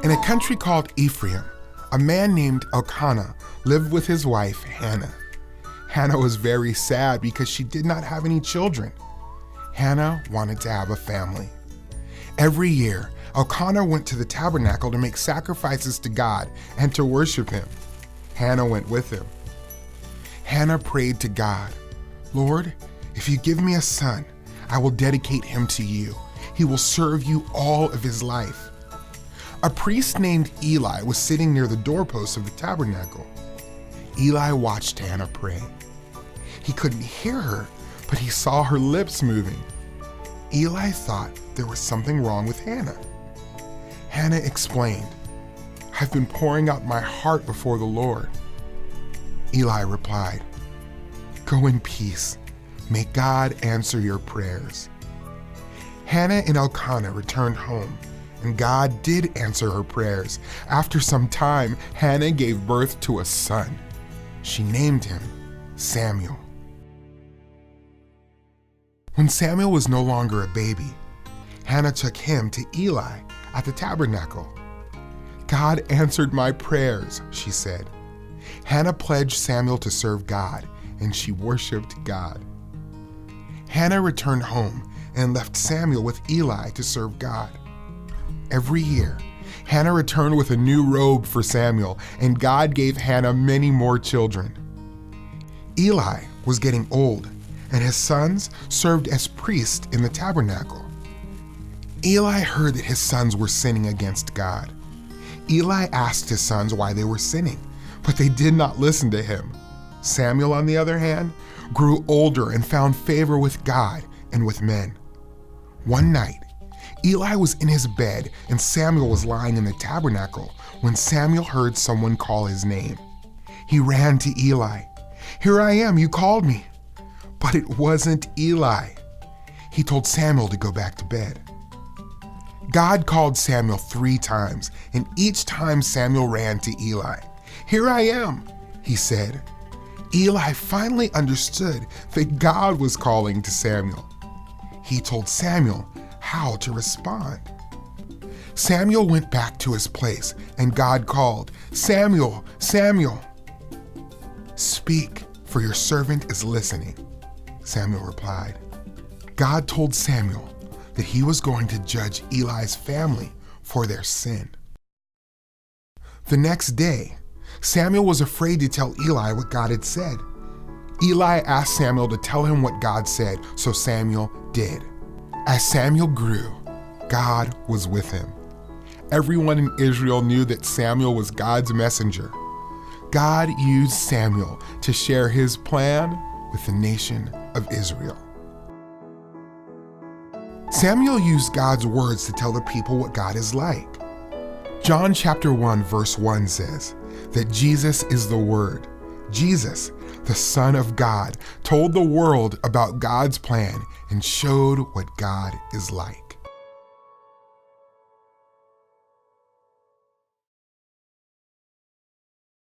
In a country called Ephraim, a man named Elkanah lived with his wife, Hannah. Hannah was very sad because she did not have any children. Hannah wanted to have a family. Every year, Elkanah went to the tabernacle to make sacrifices to God and to worship him. Hannah went with him. Hannah prayed to God, "Lord, if you give me a son, I will dedicate him to you. He will serve you all of his life." A priest named Eli was sitting near the doorpost of the tabernacle. Eli watched Hannah pray. He couldn't hear her, but he saw her lips moving. Eli thought there was something wrong with Hannah. Hannah explained, "I've been pouring out my heart before the Lord." Eli replied, "Go in peace. May God answer your prayers." Hannah and Elkanah returned home, and God did answer her prayers. After some time, Hannah gave birth to a son. She named him Samuel. When Samuel was no longer a baby, Hannah took him to Eli at the tabernacle. "God answered my prayers," she said. Hannah pledged Samuel to serve God, and she worshiped God. Hannah returned home and left Samuel with Eli to serve God. Every year, Hannah returned with a new robe for Samuel, and God gave Hannah many more children. Eli was getting old, and his sons served as priests in the tabernacle. Eli heard that his sons were sinning against God. Eli asked his sons why they were sinning, but they did not listen to him. Samuel, on the other hand, grew older and found favor with God and with men. One night, Eli was in his bed and Samuel was lying in the tabernacle when Samuel heard someone call his name. He ran to Eli. "Here I am, you called me." But it wasn't Eli. He told Samuel to go back to bed. God called Samuel 3 times, and each time Samuel ran to Eli. "Here I am," he said. Eli finally understood that God was calling to Samuel. He told Samuel how to respond. Samuel went back to his place, and God called, "Samuel, Samuel." "Speak, for your servant is listening," Samuel replied. God told Samuel that he was going to judge Eli's family for their sin. The next day, Samuel was afraid to tell Eli what God had said. Eli asked Samuel to tell him what God said, so Samuel did. As Samuel grew, God was with him. Everyone in Israel knew that Samuel was God's messenger. God used Samuel to share his plan with the nation of Israel. Samuel used God's words to tell the people what God is like. John chapter 1 verse 1 says that Jesus is the Word. Jesus, the Son of God, told the world about God's plan and showed what God is like.